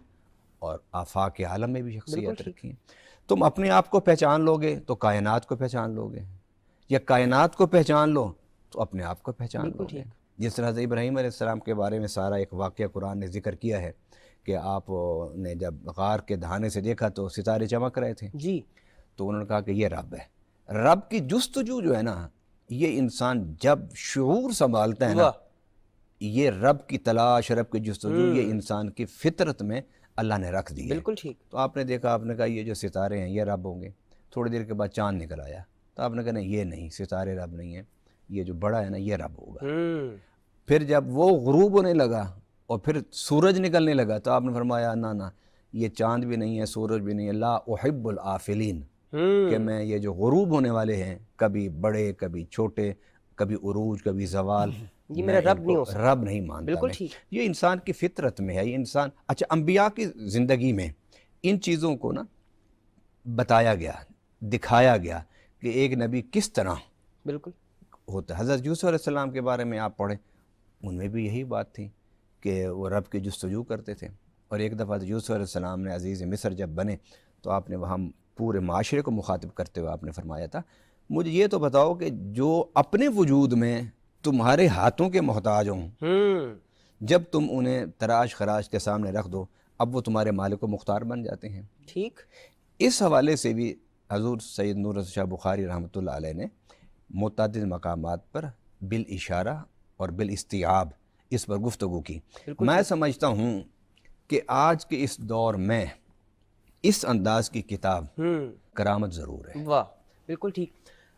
اور آفاق عالم میں بھی شخصیت رکھی ہیں۔ تم اپنے آپ کو پہچان لو گے تو کائنات کو پہچان لو گے، یا کائنات کو پہچان لو تو اپنے آپ کو پہچان لو گے۔ جس طرح حضرت ابراہیم علیہ السلام کے بارے میں سارا ایک واقعہ قرآن نے ذکر کیا ہے کہ آپ نے جب غار کے دہانے سے دیکھا تو ستارے چمک رہے تھے، تو انہوں نے کہا کہ یہ رب ہے۔ رب کی جستجو جو ہے نا، یہ انسان جب شعور سنبھالتا ہے نا، یہ رب کی تلاش، رب کی جستجو، یہ انسان کی فطرت میں اللہ نے رکھ دی ہے، بالکل ٹھیک۔ تو آپ نے دیکھا، آپ نے کہا یہ جو ستارے ہیں یہ رب ہوں گے، تھوڑی دیر کے بعد چاند نکل آیا تو آپ نے کہا نہیں یہ نہیں، ستارے رب نہیں ہیں، یہ جو بڑا ہے نا یہ رب ہوگا۔ پھر جب وہ غروب ہونے لگا اور پھر سورج نکلنے لگا تو آپ نے فرمایا نہ یہ چاند بھی نہیں ہے، سورج بھی نہیں ہے، لا احب الآفلین، کہ میں یہ جو غروب ہونے والے ہیں کبھی بڑے کبھی چھوٹے، کبھی عروج کبھی زوال، یہ میرا رب نہیں ہو سکتا، رب نہیں مانتا، بالکل ٹھیک۔ یہ انسان کی فطرت میں ہے، یہ انسان اچھا انبیاء کی زندگی میں ان چیزوں کو نا بتایا گیا، دکھایا گیا کہ ایک نبی کس طرح بالکل ہوتا ہے۔ حضرت یوسف علیہ السلام کے بارے میں آپ پڑھیں، ان میں بھی یہی بات تھی کہ وہ رب کی جستجو کرتے تھے، اور ایک دفعہ یوسف علیہ السلام نے عزیز مصر جب بنے تو آپ نے وہاں پورے معاشرے کو مخاطب کرتے ہوئے آپ نے فرمایا تھا، مجھے یہ تو بتاؤ کہ جو اپنے وجود میں تمہارے ہاتھوں کے محتاج ہوں، جب تم انہیں تراش خراش کے سامنے رکھ دو، اب وہ تمہارے مالک و مختار بن جاتے ہیں۔ ٹھیک، اس حوالے سے بھی حضور سید نور شاہ بخاری رحمۃ اللہ علیہ نے متعدد مقامات پر بالاشارہ اور بالاستیعاب اس پر گفتگو کی۔ میں سمجھتا ہوں کہ آج کے اس دور میں اس انداز کی کتاب کرامت ضرور ہے۔ واہ، بالکل ٹھیک۔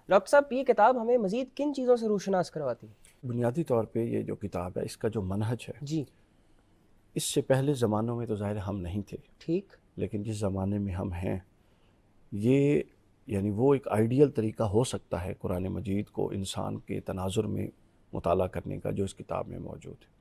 ڈاکٹر صاحب، یہ کتاب ہمیں مزید کن چیزوں سے روشناس کرواتی ہے؟ بنیادی طور پہ یہ جو کتاب ہے اس کا جو منہج ہے، جی، اس سے پہلے زمانوں میں تو ظاہر ہم نہیں تھے، ٹھیک، لیکن جس زمانے میں ہم ہیں، یہ یعنی وہ ایک آئیڈیل طریقہ ہو سکتا ہے قرآن مجید کو انسان کے تناظر میں مطالعہ کرنے کا جو اس کتاب میں موجود ہے،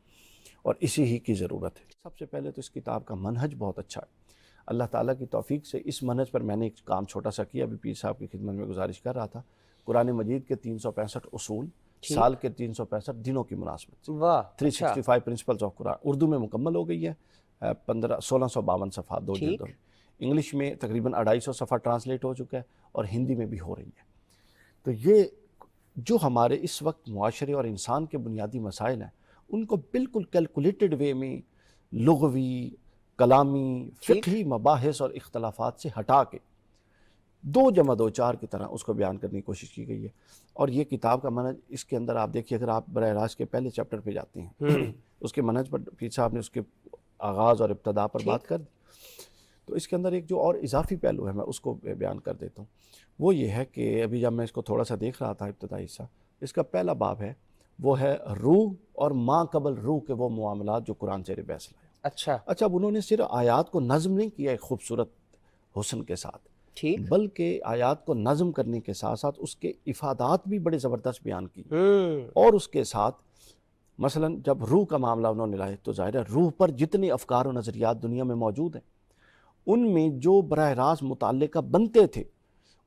اور اسی ہی کی ضرورت ہے۔ سب سے پہلے تو اس کتاب کا منہج بہت اچھا ہے۔ اللہ تعالیٰ کی توفیق سے اس منہج پر میں نے ایک کام چھوٹا سا کیا، ابھی پیر صاحب کی خدمت میں گزارش کر رہا تھا۔ قرآن مجید کے 365 اصول سال کے 365 دنوں کی مناسبت سے، واہ، 365 پرنسپلز آف قرآن اردو میں مکمل ہو گئی ہے، 1652 صفحات، 2 جلدوں میں۔ انگلش میں تقریباً 250 صفحہ ٹرانسلیٹ ہو چکا ہے، اور ہندی میں بھی ہو رہی ہے۔ تو یہ جو ہمارے اس وقت معاشرے اور انسان کے بنیادی مسائل ہیں، ان کو بالکل کیلکولیٹڈ وے میں لغوی، کلامی، فقہی مباحث اور اختلافات سے ہٹا کے 2 جمع 2 4 کی طرح اس کو بیان کرنے کی کوشش کی گئی ہے۔ اور یہ کتاب کا منہج اس کے اندر آپ دیکھیے، اگر آپ براہ راست کے پہلے چیپٹر پہ جاتے ہیں، اس کے منہج پر پیر صاحب نے اس کے آغاز اور ابتدا پر بات کر دی، تو اس کے اندر ایک جو اور اضافی پہلو ہے، میں اس کو بیان کر دیتا ہوں۔ وہ یہ ہے کہ ابھی جب میں اس کو تھوڑا سا دیکھ رہا تھا ابتدائی حصہ، اس کا پہلا باب ہے، وہ ہے روح اور ماں قبل روح کے وہ معاملات جو قرآن زیر بحث لائے۔ اچھا، اب انہوں نے صرف آیات کو نظم نہیں کیا ایک خوبصورت حسن کے ساتھ، ٹھیک، بلکہ آیات کو نظم کرنے کے ساتھ ساتھ اس کے افادات بھی بڑے زبردست بیان کی، اور اس کے ساتھ مثلا جب روح کا معاملہ انہوں نے لائے، تو ظاہر ہے روح پر جتنے افکار و نظریات دنیا میں موجود ہیں، ان میں جو براہ راست متعلقہ بنتے تھے،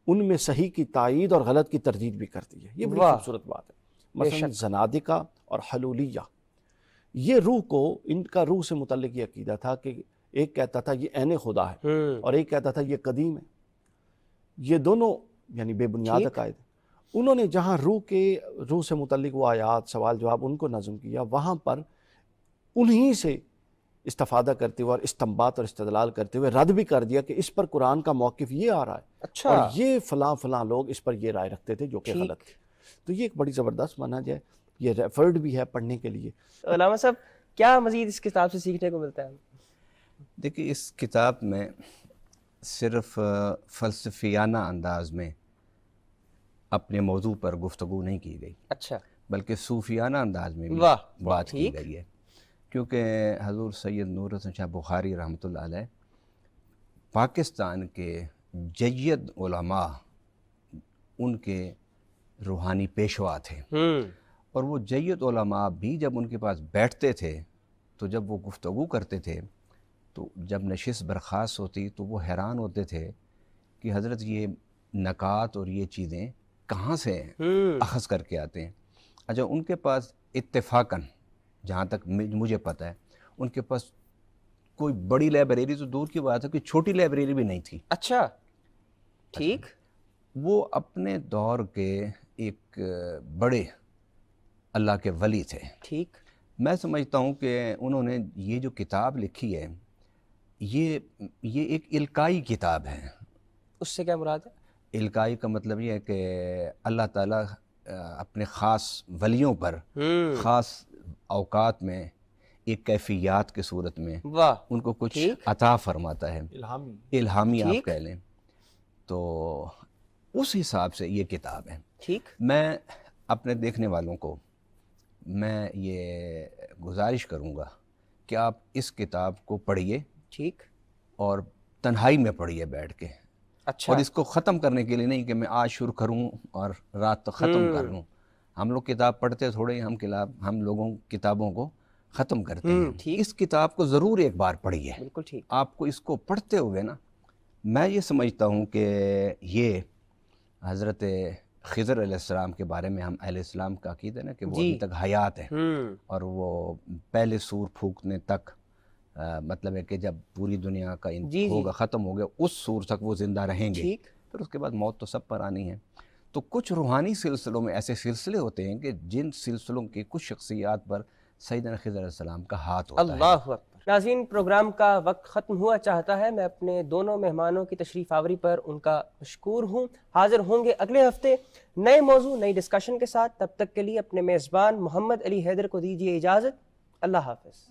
ان میں صحیح کی تائید اور غلط کی تردید بھی کرتی ہے۔ یہ بڑی خوبصورت بات ہے۔ مثلا زنادقہ اور حلولیہ، یہ روح کو، ان کا روح سے متعلق یہ عقیدہ تھا کہ ایک کہتا تھا یہ عین خدا ہے، اور ایک کہتا تھا یہ قدیم ہے۔ یہ دونوں یعنی بے بنیاد عقائد ہیں۔ انہوں نے جہاں روح سے متعلق وہ آیات، سوال جواب ان کو نظم کیا، وہاں پر انہی سے استفادہ کرتے ہوئے اور استنباط اور استدلال کرتے ہوئے رد بھی کر دیا کہ اس پر قرآن کا موقف یہ آ رہا ہے، اور یہ فلاں فلاں لوگ اس پر یہ رائے رکھتے تھے جو کہ غلط تھی۔ تو یہ ایک بڑی زبردست منہج ہے، یہ ریفرڈ بھی ہے پڑھنے کے لیے۔ علامہ صاحب، کیا مزید اس کتاب سے سیکھنے کو ملتا ہے؟ دیکھیے، اس کتاب میں صرف فلسفیانہ انداز میں اپنے موضوع پر گفتگو نہیں کی گئی، اچھا، بلکہ صوفیانہ انداز میں بھی بات کی گئی ہے، کیونکہ حضور سید نور حسن شاہ بخاری رحمۃ اللہ علیہ پاکستان کے جید علماء، ان کے روحانی پیشوا تھے، اور وہ جید علماء بھی جب ان کے پاس بیٹھتے تھے، تو جب وہ گفتگو کرتے تھے، تو جب نشست برخاست ہوتی تو وہ حیران ہوتے تھے کہ حضرت یہ نکات اور یہ چیزیں کہاں سے اخذ کر کے آتے ہیں۔ اچھا، ان کے پاس اتفاقاً، جہاں تک مجھے پتہ ہے، ان کے پاس کوئی بڑی لائبریری تو دور کی بات ہے، کوئی چھوٹی لائبریری بھی نہیں تھی۔ اچھا، ٹھیک، وہ اپنے دور کے ایک بڑے اللہ کے ولی تھے۔ ٹھیک، میں سمجھتا ہوں کہ انہوں نے یہ جو کتاب لکھی ہے، یہ ایک القائی کتاب ہے۔ اس سے کیا مراد ہے؟ القائی کا مطلب یہ ہے کہ اللہ تعالیٰ اپنے خاص ولیوں پر خاص اوقات میں ایک کیفیات کے صورت میں ان کو کچھ عطا فرماتا ہے، الہامی آپ کہہ لیں، تو اس حساب سے یہ کتاب ہے۔ ٹھیک، میں اپنے دیکھنے والوں کو میں یہ گزارش کروں گا کہ آپ اس کتاب کو پڑھیے، ٹھیک، اور تنہائی میں پڑھیے بیٹھ کے، اچھا، اور اس کو ختم کرنے کے لیے نہیں کہ میں آج شروع کروں اور رات تک ختم کر لوں۔ ہم لوگ کتاب پڑھتے تھوڑے، ہم لوگوں کتابوں کو ختم کرتے ہیں۔ اس کتاب کو ضرور ایک بار پڑھیے۔ بالکل ٹھیک۔ آپ کو اس کو پڑھتے ہوئے نا، میں یہ سمجھتا ہوں کہ یہ حضرت خضر علیہ السلام کے بارے میں ہم اہل اسلام کا عقیدہ ہے نا کہ وہ ابھی تک حیات ہے، اور وہ پہلے سور پھونکنے تک مطلب ہے کہ جب پوری دنیا کا جی ہوگا ختم ہو گیا اس سور تک وہ زندہ رہیں گے، ٹھیک، پھر اس کے بعد موت تو سب پر آنی ہے۔ تو کچھ روحانی سلسلوں میں ایسے سلسلے ہوتے ہیں کہ جن سلسلوں کی کچھ شخصیات پر سیدنا خضر علیہ السلام کا ہاتھ ہوتا ہے۔ اللہ اکبر۔ ناظرین، پروگرام کا وقت ختم ہوا چاہتا ہے، میں اپنے دونوں مہمانوں کی تشریف آوری پر ان کا مشکور ہوں۔ حاضر ہوں گے اگلے ہفتے نئے موضوع، نئی ڈسکشن کے ساتھ، تب تک کے لیے اپنے میزبان محمد علی حیدر کو دیجیے اجازت۔ اللہ حافظ۔